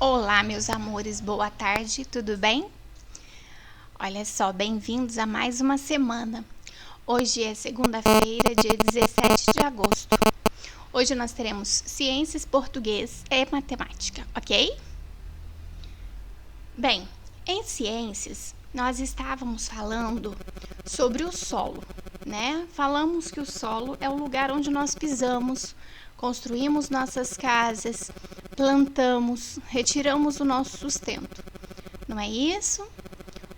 Olá, meus amores, boa tarde, tudo bem? Olha só, bem-vindos a mais uma semana. Hoje é segunda-feira, dia 17 de agosto. Hoje nós teremos ciências, português e matemática, ok? Bem, em ciências, nós estávamos falando sobre o solo, né? Falamos que o solo é o lugar onde nós pisamos, construímos nossas casas, plantamos, retiramos o nosso sustento. Não é isso?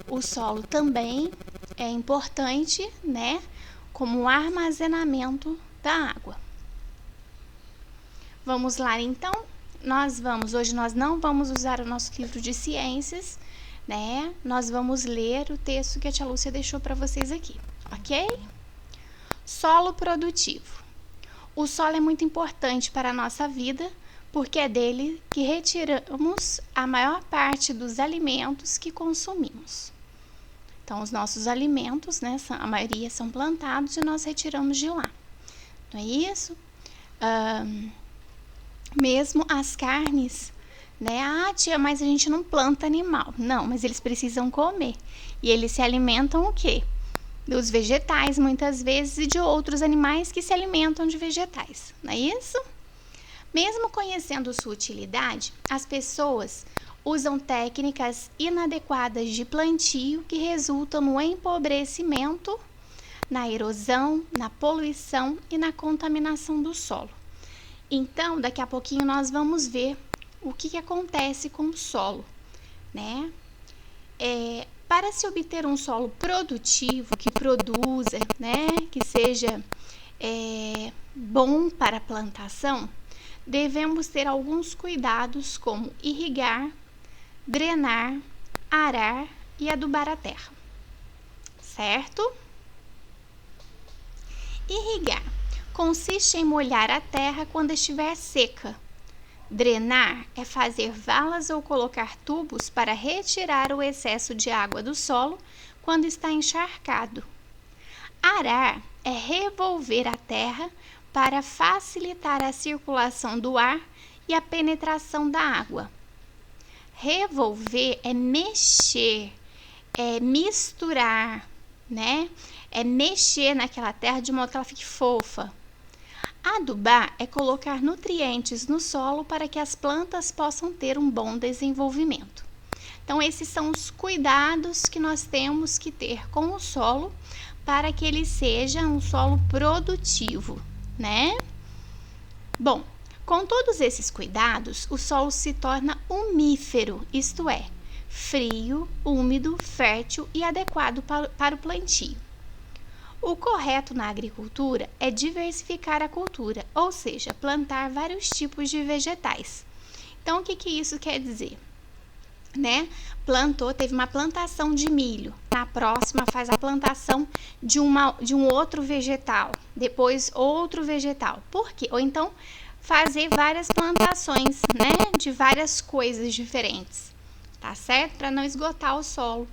O solo também é importante, né? Como armazenamento da água. Vamos lá, então? Hoje nós não vamos usar o nosso livro de ciências, né? Nós vamos ler o texto que a tia Lúcia deixou para vocês aqui, ok? Solo produtivo. O solo é muito importante para a nossa vida, porque é dele que retiramos a maior parte dos alimentos que consumimos. Então, os nossos alimentos, né, a maioria são plantados e nós retiramos de lá. Não é isso? Mesmo as carnes, né? Ah, tia, mas a gente não planta animal. Não, mas eles precisam comer. E eles se alimentam o quê? Dos vegetais, muitas vezes, e de outros animais que se alimentam de vegetais. Não é isso? Mesmo conhecendo sua utilidade, as pessoas usam técnicas inadequadas de plantio que resultam no empobrecimento, na erosão, na poluição e na contaminação do solo. Então, daqui a pouquinho nós vamos ver o que acontece com o solo, né? Para se obter um solo produtivo, que produza, né, que seja bom para a plantação, devemos ter alguns cuidados como irrigar, drenar, arar e adubar a terra, certo? Irrigar consiste em molhar a terra quando estiver seca. Drenar é fazer valas ou colocar tubos para retirar o excesso de água do solo quando está encharcado. Arar é revolver a terra para facilitar a circulação do ar e a penetração da água. Revolver é mexer, é misturar, né? É mexer naquela terra de modo que ela fique fofa. Adubar é colocar nutrientes no solo para que as plantas possam ter um bom desenvolvimento. Então, esses são os cuidados que nós temos que ter com o solo para que ele seja um solo produtivo, né? Bom, com todos esses cuidados, o solo se torna umífero, isto é, frio, úmido, fértil e adequado para o plantio. O correto na agricultura é diversificar a cultura, ou seja, plantar vários tipos de vegetais. Então, o que isso quer dizer? Né? Teve uma plantação de milho, na próxima faz a plantação de um outro vegetal, depois outro vegetal. Por quê? Ou então, fazer várias plantações, né, de várias coisas diferentes, tá certo? Para não esgotar o solo.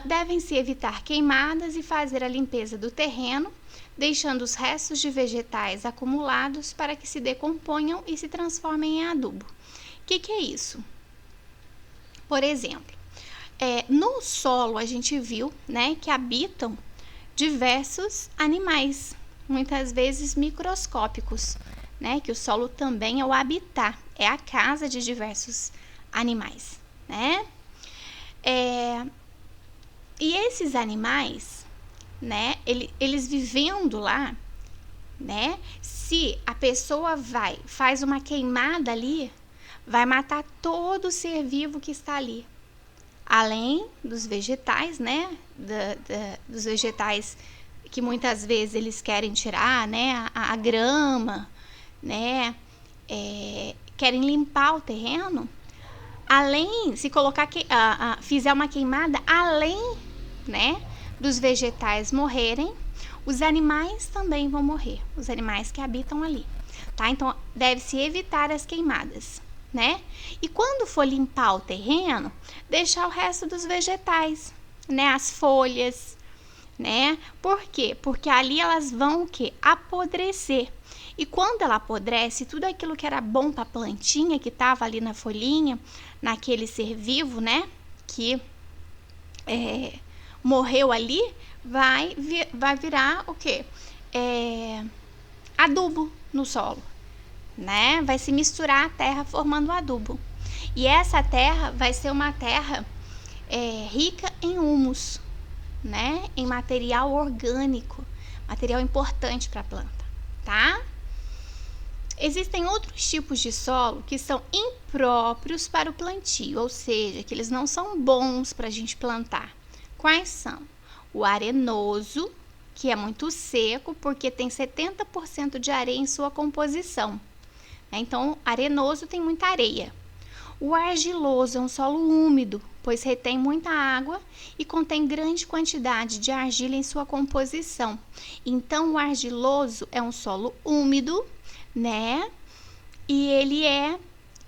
Devem-se evitar queimadas e fazer a limpeza do terreno, deixando os restos de vegetais acumulados para que se decomponham e se transformem em adubo. O que é isso? Por exemplo, no solo a gente viu, né, que habitam diversos animais, muitas vezes microscópicos, né, que o solo também é o habitat, é a casa de diversos animais, né? E esses animais, né, eles vivendo lá, né, se a pessoa faz uma queimada ali, vai matar todo ser vivo que está ali. Além dos vegetais, né, dos vegetais que muitas vezes eles querem tirar, né, a grama, né, querem limpar o terreno. Além, se colocar fizer uma queimada, além, né, dos vegetais morrerem, os animais também vão morrer, os animais que habitam ali, tá? Então, deve-se evitar as queimadas, né? E quando for limpar o terreno, deixar o resto dos vegetais, né, as folhas, né? Por quê? Porque ali elas vão o quê? Apodrecer. E quando ela apodrece, tudo aquilo que era bom para a plantinha, que estava ali na folhinha, naquele ser vivo, né, que morreu ali, vai virar o quê? Adubo no solo, né? Vai se misturar a terra formando adubo. E essa terra vai ser uma terra rica em humus, né? Em material orgânico, material importante para a planta, tá? Existem outros tipos de solo que são impróprios para o plantio, ou seja, que eles não são bons para a gente plantar. Quais são? O arenoso, que é muito seco, porque tem 70% de areia em sua composição. Então, arenoso tem muita areia. O argiloso é um solo úmido, pois retém muita água e contém grande quantidade de argila em sua composição. Então, o argiloso é um solo úmido, né? E ele é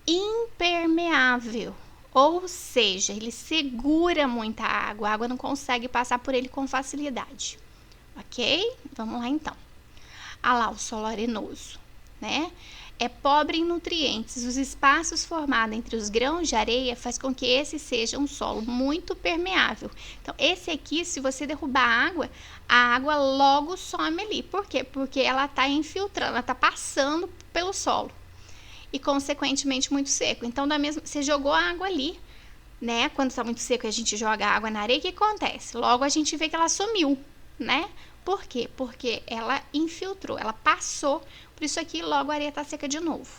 impermeável, ou seja, ele segura muita água, a água não consegue passar por ele com facilidade, ok? Vamos lá então. Lá o solo arenoso, né? É pobre em nutrientes. Os espaços formados entre os grãos de areia faz com que esse seja um solo muito permeável. Então, esse aqui, se você derrubar a água logo some ali. Por quê? Porque ela está infiltrando, ela está passando pelo solo. E, consequentemente, muito seco. Então, você jogou a água ali, né? Quando está muito seco e a gente joga a água na areia, o que acontece? Logo a gente vê que ela sumiu, né? Por quê? Porque ela infiltrou, ela passou. Por isso aqui, logo a areia está seca de novo.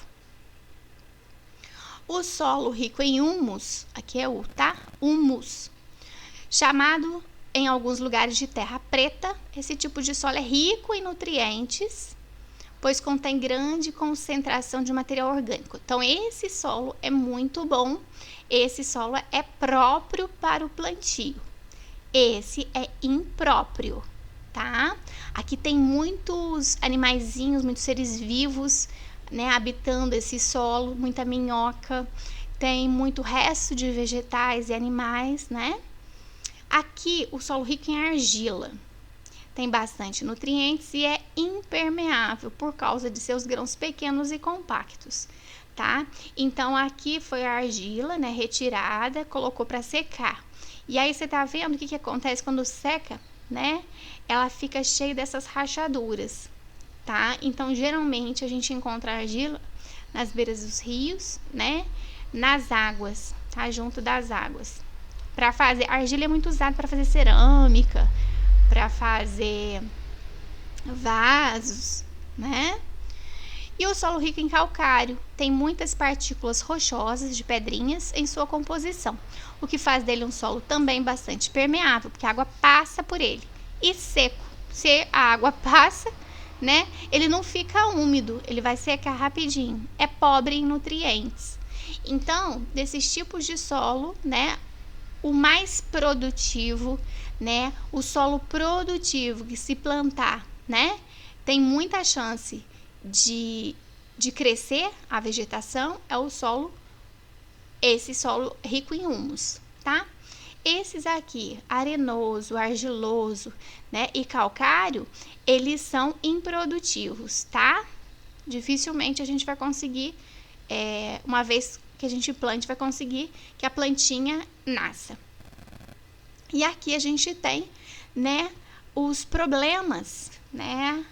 O solo rico em humus, aqui é o, tá? Humus. Chamado em alguns lugares de terra preta, esse tipo de solo é rico em nutrientes, pois contém grande concentração de material orgânico. Então, esse solo é muito bom. Esse solo é próprio para o plantio. Esse é impróprio, tá? Aqui tem muitos animaizinhos, muitos seres vivos, né, habitando esse solo, muita minhoca, tem muito resto de vegetais e animais, né? Aqui, o solo rico em argila, tem bastante nutrientes e é impermeável por causa de seus grãos pequenos e compactos, tá? Então, aqui foi a argila, né, retirada, colocou para secar. E aí, você tá vendo o que acontece quando seca, né? Ela fica cheia dessas rachaduras, tá? Então, geralmente, a gente encontra argila nas beiras dos rios, né? Nas águas, tá? Junto das águas. Para fazer, a argila é muito usada para fazer cerâmica, para fazer vasos, né? E o solo rico em calcário tem muitas partículas rochosas de pedrinhas em sua composição, o que faz dele um solo também bastante permeável, porque a água passa por ele. E seco, se a água passa, né, ele não fica úmido, ele vai secar rapidinho. É pobre em nutrientes. Então, desses tipos de solo, né, o mais produtivo, né, o solo produtivo que se plantar, né, tem muita chance de crescer a vegetação, é o solo, esse solo rico em humus, tá? Esses aqui, arenoso, argiloso, né, e calcário, eles são improdutivos, tá? Dificilmente a gente vai conseguir, uma vez que a gente plante, vai conseguir que a plantinha nasça. E aqui a gente tem, né, os problemas, né,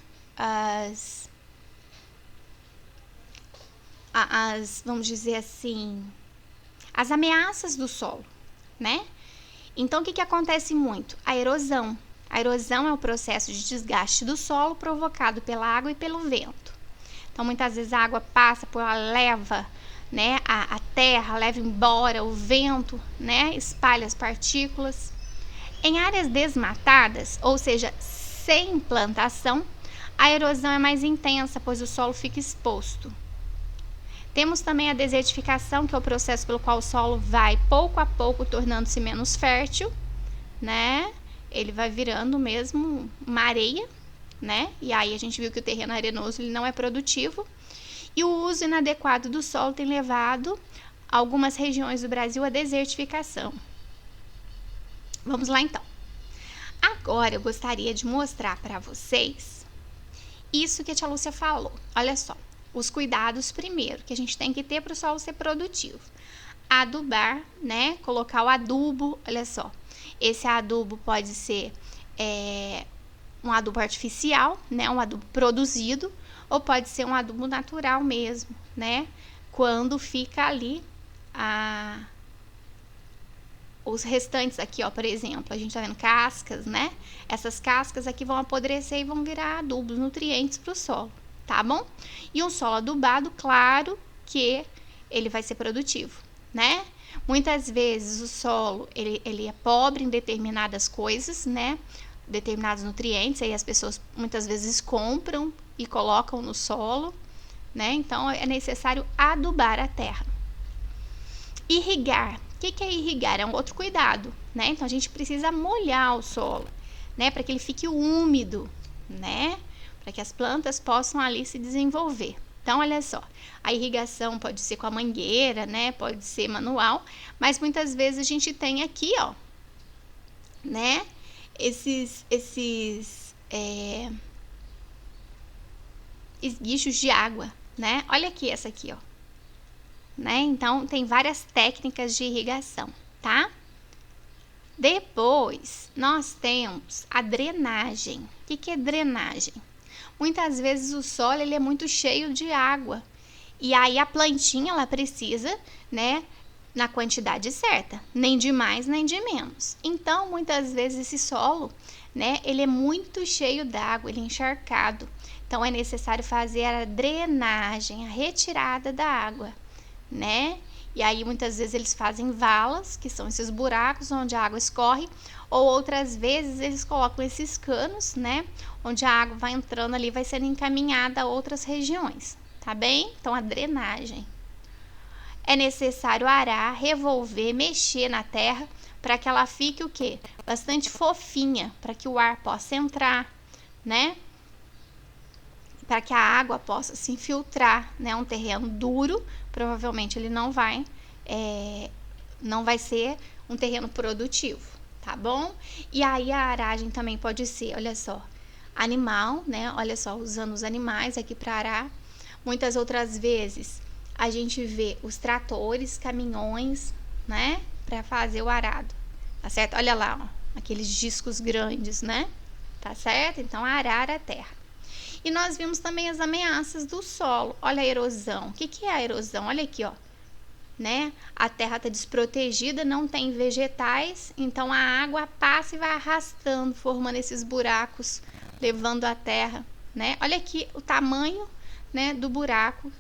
vamos dizer assim, as ameaças do solo, né? Então, o que acontece muito? A erosão. A erosão é o processo de desgaste do solo provocado pela água e pelo vento. Então, muitas vezes a água passa, ela leva, né, a terra, leva embora o vento, né, espalha as partículas. Em áreas desmatadas, ou seja, sem plantação, a erosão é mais intensa, pois o solo fica exposto. Temos também a desertificação, que é o processo pelo qual o solo vai, pouco a pouco, tornando-se menos fértil, né? Ele vai virando mesmo uma areia, né? E aí a gente viu que o terreno arenoso ele não é produtivo. E o uso inadequado do solo tem levado algumas regiões do Brasil à desertificação. Vamos lá, então. Agora eu gostaria de mostrar para vocês isso que a tia Lúcia falou. Olha só, os cuidados primeiro que a gente tem que ter para o solo ser produtivo. Adubar, né? Colocar o adubo, olha só. Esse adubo pode ser um adubo artificial, né? Um adubo produzido, ou pode ser um adubo natural mesmo, né? Quando fica ali os restantes aqui, ó, por exemplo, a gente tá vendo cascas, né? Essas cascas aqui vão apodrecer e vão virar adubos, nutrientes para o solo, tá bom? E um solo adubado, claro que ele vai ser produtivo, né? Muitas vezes o solo, ele é pobre em determinadas coisas, né? Determinados nutrientes, aí as pessoas muitas vezes compram e colocam no solo, né? Então, é necessário adubar a terra. Irrigar. O que é irrigar? É um outro cuidado, né? Então, a gente precisa molhar o solo, né? Para que ele fique úmido, né? Para que as plantas possam ali se desenvolver. Então, olha só, a irrigação pode ser com a mangueira, né? Pode ser manual, mas muitas vezes a gente tem aqui, ó, né? Esses esguichos de água, né? Olha aqui essa aqui, ó. Né? Então, tem várias técnicas de irrigação, tá? Depois, nós temos a drenagem. O que é drenagem? Muitas vezes o solo ele é muito cheio de água. E aí a plantinha ela precisa, né, na quantidade certa, nem de mais nem de menos. Então, muitas vezes esse solo, né, ele é muito cheio d'água, ele é encharcado. Então, é necessário fazer a drenagem, a retirada da água, né? E aí muitas vezes eles fazem valas, que são esses buracos onde a água escorre, ou outras vezes eles colocam esses canos, né? Onde a água vai entrando ali, vai sendo encaminhada a outras regiões, tá bem? Então, a drenagem. É necessário arar, revolver, mexer na terra para que ela fique o quê? Bastante fofinha, para que o ar possa entrar, né? Para que a água possa se infiltrar, né? Um terreno duro, provavelmente ele não vai ser um terreno produtivo, tá bom? E aí a aragem também pode ser, olha só, animal, né? Olha só, usando os animais aqui para arar. Muitas outras vezes a gente vê os tratores, caminhões, né? Para fazer o arado, tá certo? Olha lá, ó, aqueles discos grandes, né? Tá certo? Então, arar a terra. E nós vimos também as ameaças do solo. Olha a erosão. O que é a erosão? Olha aqui, ó. Né? A terra está desprotegida, não tem vegetais, então a água passa e vai arrastando, formando esses buracos, levando a terra, né? Olha aqui o tamanho, né, do buraco,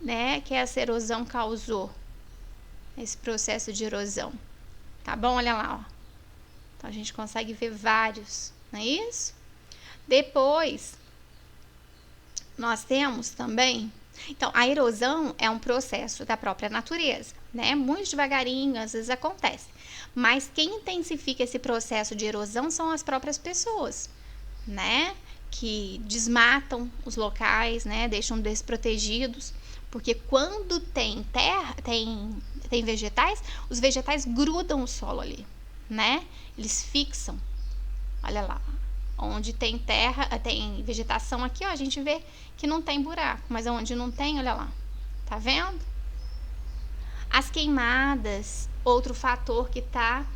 né, que essa erosão causou. Esse processo de erosão. Tá bom? Olha lá, ó. Então a gente consegue ver vários, não é isso? Depois nós temos também, então a erosão é um processo da própria natureza, né? Muito devagarinho, às vezes acontece. Mas quem intensifica esse processo de erosão são as próprias pessoas, né? Que desmatam os locais, né? Deixam desprotegidos, porque quando tem terra, tem vegetais, os vegetais grudam o solo ali, né? Eles fixam. Olha lá. Onde tem terra, tem vegetação aqui, ó, a gente vê que não tem buraco, mas onde não tem, olha lá, tá vendo? As queimadas, outro fator que tá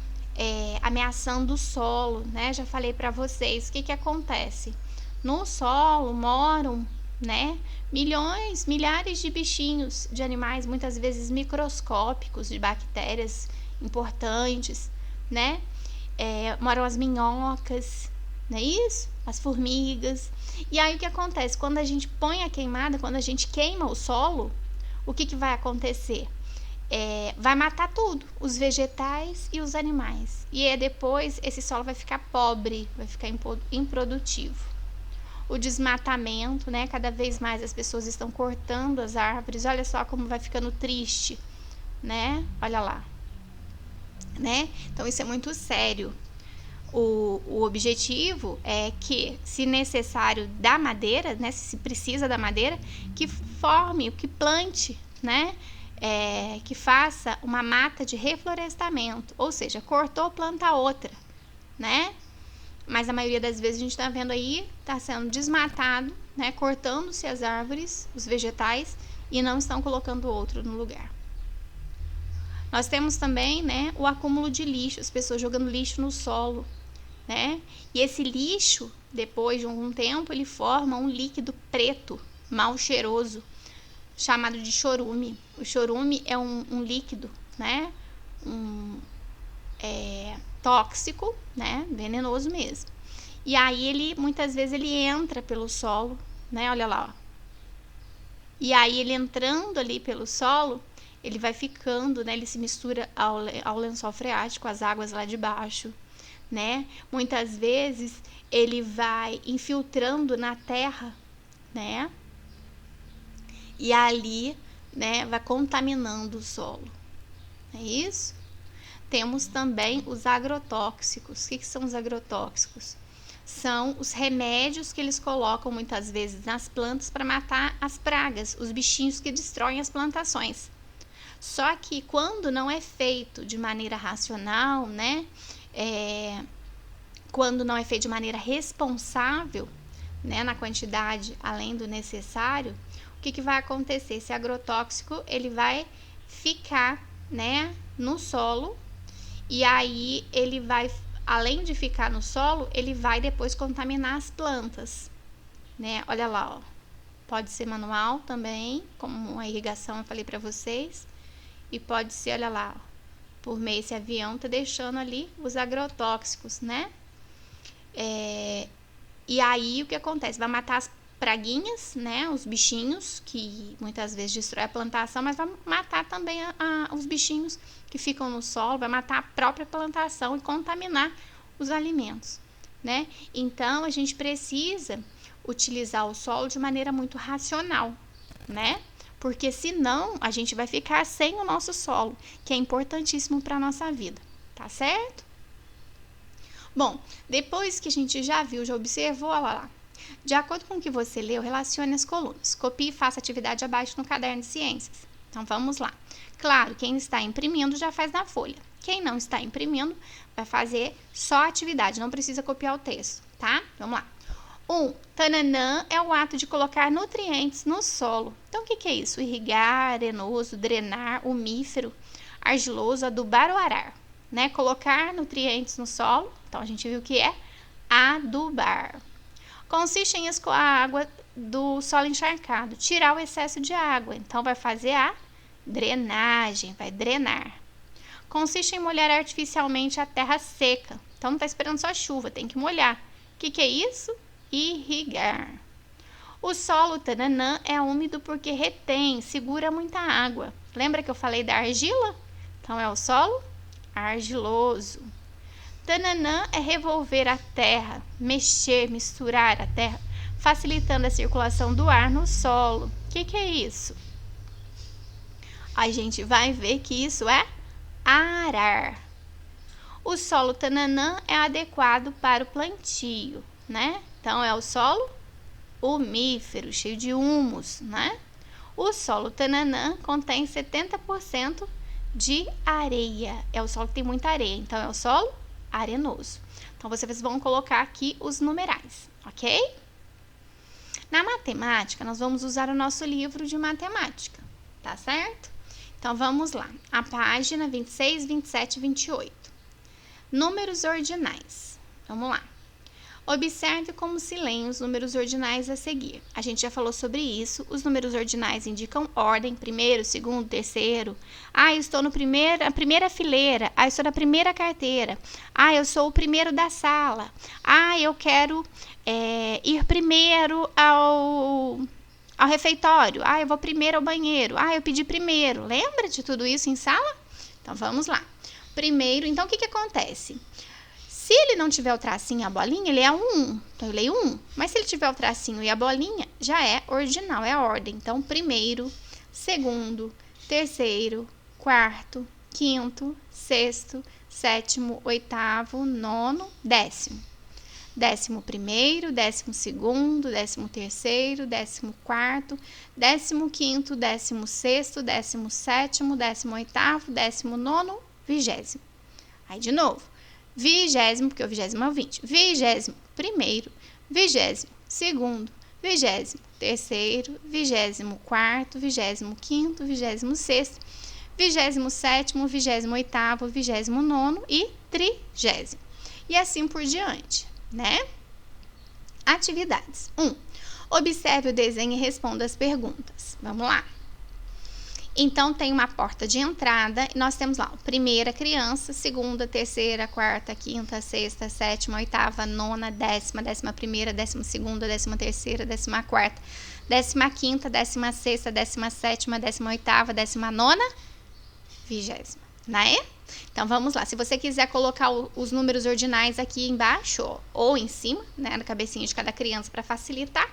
ameaçando o solo, né? Já falei para vocês, o que acontece? No solo moram, né, milhares de bichinhos, de animais, muitas vezes microscópicos, de bactérias importantes, né? Moram as minhocas, não é isso? As formigas. E aí o que acontece? Quando a gente põe a queimada, quando a gente queima o solo, o que vai acontecer? Vai matar tudo, os vegetais e os animais. E depois esse solo vai ficar pobre, vai ficar improdutivo. O desmatamento, né? Cada vez mais as pessoas estão cortando as árvores. Olha só como vai ficando triste, né? Olha lá, né? Então isso é muito sério. O objetivo é que, se necessário da madeira, né, se precisa da madeira, que forme, que plante, né, que faça uma mata de reflorestamento, ou seja, cortou, planta outra, né? Mas a maioria das vezes a gente está vendo aí, está sendo desmatado, né? Cortando-se as árvores, os vegetais, e não estão colocando outro no lugar. Nós temos também, né, o acúmulo de lixo, as pessoas jogando lixo no solo, né? E esse lixo, depois de algum tempo, ele forma um líquido preto, mal cheiroso, chamado de chorume. O chorume é um líquido, né? Tóxico, né? Venenoso mesmo. E aí ele, muitas vezes, ele entra pelo solo, né? Olha lá, ó. E aí ele entrando ali pelo solo, ele vai ficando, né? Ele se mistura ao lençol freático, às águas lá de baixo, né? Muitas vezes ele vai infiltrando na terra, né? E ali, né, vai contaminando o solo. É isso? Temos também os agrotóxicos. O que são os agrotóxicos? São os remédios que eles colocam muitas vezes nas plantas para matar as pragas, os bichinhos que destroem as plantações. Só que quando não é feito de maneira racional, né? Quando não é feito de maneira responsável, né, na quantidade além do necessário, o que vai acontecer? Esse agrotóxico, ele vai ficar, né, no solo, e aí ele vai, além de ficar no solo, ele vai depois contaminar as plantas, né? Olha lá, ó. Pode ser manual também, como a irrigação eu falei para vocês, e pode ser, olha lá, ó, por meio esse avião tá deixando ali os agrotóxicos, né? E aí o que acontece? Vai matar as praguinhas, né? Os bichinhos que muitas vezes destrói a plantação, mas vai matar também os bichinhos que ficam no solo, vai matar a própria plantação e contaminar os alimentos, né? Então a gente precisa utilizar o solo de maneira muito racional, né? Porque senão a gente vai ficar sem o nosso solo, que é importantíssimo para a nossa vida, tá certo? Bom, depois que a gente já viu, já observou, olha lá. De acordo com o que você leu, relacione as colunas. Copie e faça atividade abaixo no caderno de ciências. Então, vamos lá. Claro, quem está imprimindo já faz na folha. Quem não está imprimindo vai fazer só a atividade, não precisa copiar o texto, tá? Vamos lá. 1. Tananã é o ato de colocar nutrientes no solo. Então, o que é isso? Irrigar, arenoso, drenar, umífero, argiloso, adubar ou arar. Né? Colocar nutrientes no solo. Então, a gente viu que é adubar. Consiste em escoar a água do solo encharcado, tirar o excesso de água. Então, vai fazer a drenagem, vai drenar. Consiste em molhar artificialmente a terra seca. Então, não está esperando só chuva, tem que molhar. O que é isso? Irrigar. O solo tananã é úmido porque retém, segura muita água. Lembra que eu falei da argila? Então, é o solo argiloso. Tananã é revolver a terra, mexer, misturar a terra, facilitando a circulação do ar no solo. O que é isso? A gente vai ver que isso é arar. O solo tananã é adequado para o plantio, né? Então, é o solo umífero, cheio de humus, né? O solo tananã contém 70% de areia. É o solo que tem muita areia, então é o solo arenoso. Então, vocês vão colocar aqui os numerais, ok? Na matemática, nós vamos usar o nosso livro de matemática, tá certo? Então, vamos lá. A página 26, 27 e 28. Números ordinais. Vamos lá. Observe como se leem os números ordinais a seguir. A gente já falou sobre isso. Os números ordinais indicam ordem, primeiro, segundo, terceiro. Eu estou na primeira fileira. Estou na primeira carteira. Eu sou o primeiro da sala. Eu quero ir primeiro ao refeitório. Eu vou primeiro ao banheiro. Eu pedi primeiro. Lembra de tudo isso em sala? Então, vamos lá. Primeiro, então, o que acontece? Se ele não tiver o tracinho e a bolinha, ele é um 1. Então, eu leio 1. Mas se ele tiver o tracinho e a bolinha, já é ordinal, é a ordem. Então, primeiro, segundo, terceiro, quarto, quinto, sexto, sétimo, oitavo, nono, décimo. 11º, 12º, 13º, 14º, 15º, 16º, 17º, 18º, 19º, 20º. Aí, de novo. 20º, porque o 20º é o 20. 21º, 22º, 23º, 24º, 25º, 26º, 27º, 28º, 29º e 30º. E assim por diante, né? Atividades. 1. Observe o desenho e responda as perguntas. Vamos lá. Então, tem uma porta de entrada e nós temos lá primeira criança, segunda, terceira, quarta, quinta, sexta, sétima, oitava, nona, décima, 11ª, 12ª, 13ª, 14ª, 15ª, 16ª, 17ª, 18ª, 19ª, 20ª, né? Então, vamos lá. Se você quiser colocar os números ordinais aqui embaixo ou em cima, né, na cabecinha de cada criança para facilitar.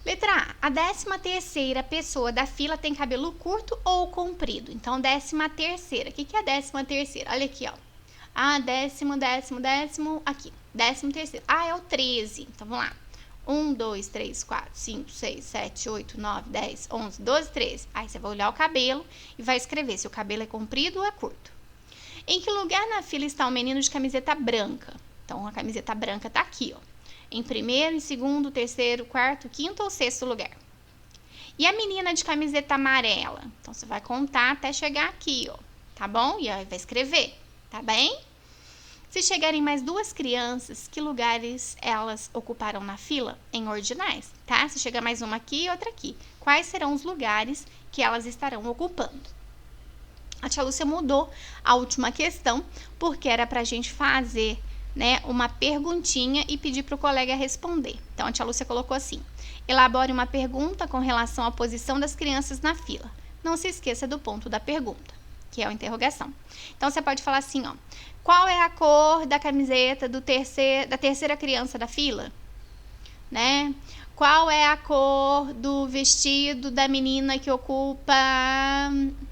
Letra A. A 13ª pessoa da fila tem cabelo curto ou comprido? Então, 13ª. O que é a 13ª? Olha aqui, ó. Ah, décimo, aqui. 13º. Ah, é o 13. Então, vamos lá. 1, 2, 3, 4, 5, 6, 7, 8, 9, 10, 11, 12, 13. Aí, você vai olhar o cabelo e vai escrever se o cabelo é comprido ou é curto. Em que lugar na fila está o menino de camiseta branca? Então, a camiseta branca tá aqui, ó. Em primeiro, em segundo, terceiro, quarto, quinto ou sexto lugar. E a menina de camiseta amarela? Então, você vai contar até chegar aqui, ó. Tá bom? E aí vai escrever, tá bem? Se chegarem mais duas crianças, que lugares elas ocuparão na fila? Em ordinais, tá? Se chegar mais uma aqui e outra aqui. Quais serão os lugares que elas estarão ocupando? A tia Lúcia mudou a última questão, porque era pra gente fazer, né, uma perguntinha e pedir para o colega responder. Então, a tia Lúcia colocou assim: elabore uma pergunta com relação à posição das crianças na fila. Não se esqueça do ponto da pergunta, que é a interrogação. Então, você pode falar assim, ó: qual é a cor da camiseta da terceira criança da fila? Né? Qual é a cor do vestido da menina que ocupa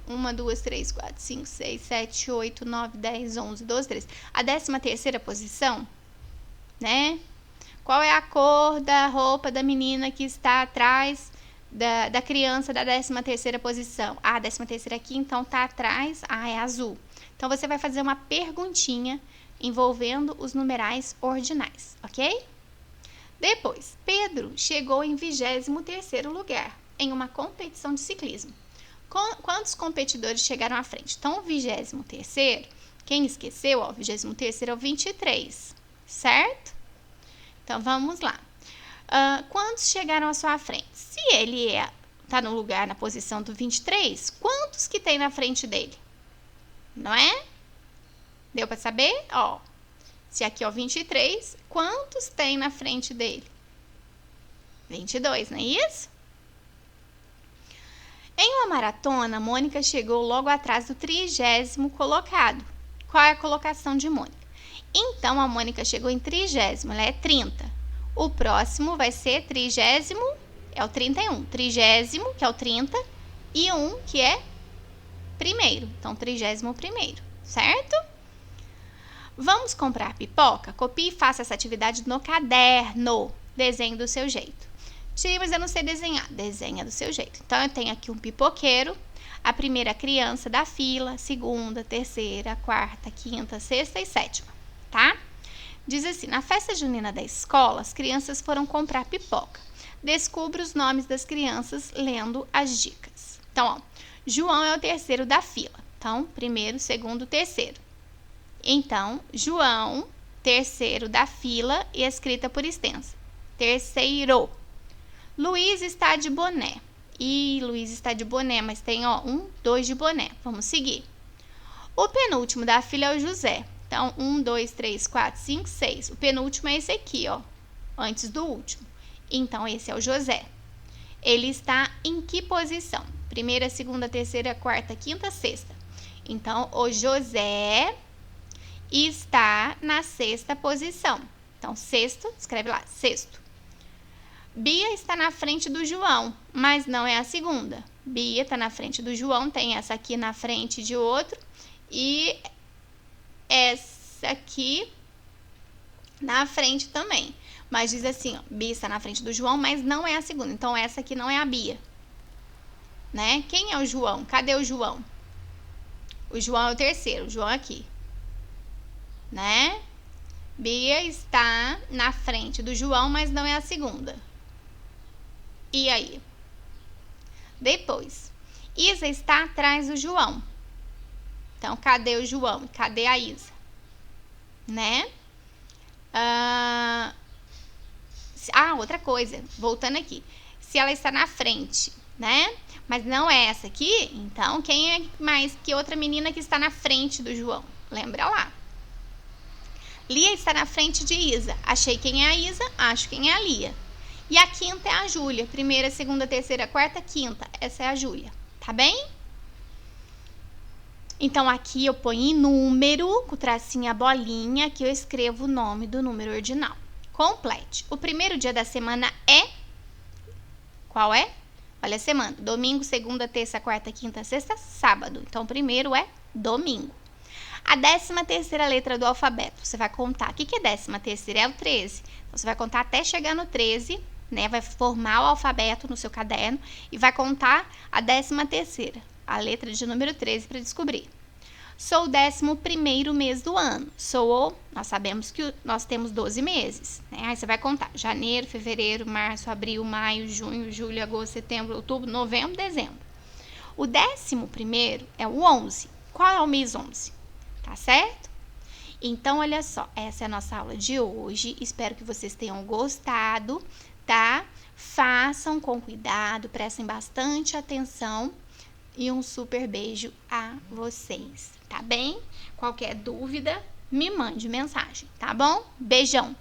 1, 2, 3, 4, 5, 6, 7, 8, 9, 10, 11, 12, 13. A 13ª posição, né? Qual é a cor da roupa da menina que está atrás da criança da 13ª posição? Ah, a 13ª aqui, então tá atrás. Ah, é azul. Então, você vai fazer uma perguntinha envolvendo os numerais ordinais, ok? Depois, Pedro chegou em 23º lugar em uma competição de ciclismo. Quantos competidores chegaram à frente? Então, o 23º, quem esqueceu, ó, o 23º é o 23, certo? Então, vamos lá. Quantos chegaram à sua frente? Se ele tá no lugar, na posição do 23, quantos que tem na frente dele? Não é? Deu para saber? Ó. Se aqui é o 23, quantos tem na frente dele? 22, não é isso? Em uma maratona, Mônica chegou logo atrás do 30º colocado. Qual é a colocação de Mônica? Então, a Mônica chegou em 30º, ela é 30. O próximo vai ser 30º, é o 31. 30º, que é o 30, e 1, que é primeiro. Então, 31º, certo? Vamos comprar pipoca? Copie e faça essa atividade no caderno. Desenhe do seu jeito. Tia, mas eu não sei desenhar. Desenha do seu jeito. Então, eu tenho aqui um pipoqueiro, a primeira criança da fila, segunda, terceira, quarta, quinta, sexta e sétima, tá? Diz assim: na festa junina da escola, as crianças foram comprar pipoca. Descubra os nomes das crianças lendo as dicas. Então, ó, João é o terceiro da fila. Então, primeiro, segundo, terceiro. Então, João, terceiro da fila e escrita por extensa. Terceiro. Luiz está de boné. E Luiz está de boné, mas tem, ó, 1, 2 de boné. Vamos seguir. O penúltimo da fila é o José. Então, 1, 2, 3, 4, 5, 6. O penúltimo é esse aqui, ó, antes do último. Então, esse é o José. Ele está em que posição? Primeira, segunda, terceira, quarta, quinta, sexta. Então, o José está na sexta posição. Então, sexto, escreve lá, sexto. Bia está na frente do João, mas não é a segunda. Bia está na frente do João, tem essa aqui na frente de outro. E essa aqui na frente também. Mas diz assim, ó, Bia está na frente do João, mas não é a segunda. Então, essa aqui não é a Bia. Né? Quem é o João? Cadê o João? O João é o terceiro, o João aqui. Né? Bia está na frente do João, mas não é a segunda. E aí? Depois, Isa está atrás do João. Então, cadê o João e cadê a Isa? Né? Outra coisa, voltando aqui. Se ela está na frente, né? Mas não é essa aqui, então quem é mais que outra menina que está na frente do João? Lembra lá. Lia está na frente de Isa. Achei quem é a Isa, acho quem é a Lia. E a quinta é a Júlia. Primeira, segunda, terceira, quarta, quinta. Essa é a Júlia. Tá bem? Então, aqui eu ponho em número, com o tracinho a bolinha, que eu escrevo o nome do número ordinal. Complete. O primeiro dia da semana é... Qual é? Olha a semana. Domingo, segunda, terça, quarta, quinta, sexta, sábado. Então, o primeiro é domingo. A 13ª letra do alfabeto, você vai contar. O que é 13ª? É o 13. Então, você vai contar até chegar no 13, né? Vai formar o alfabeto no seu caderno e vai contar a 13ª, a letra de número 13 para descobrir. Sou o 11º mês do ano. Nós sabemos que nós temos 12 meses, né? Aí você vai contar janeiro, fevereiro, março, abril, maio, junho, julho, agosto, setembro, outubro, novembro, dezembro. O 11º é o 11. Qual é o mês 11? Tá certo? Então, olha só, essa é a nossa aula de hoje. Espero que vocês tenham gostado, tá? Façam com cuidado, prestem bastante atenção e um super beijo a vocês, tá bem? Qualquer dúvida, me mande mensagem, tá bom? Beijão!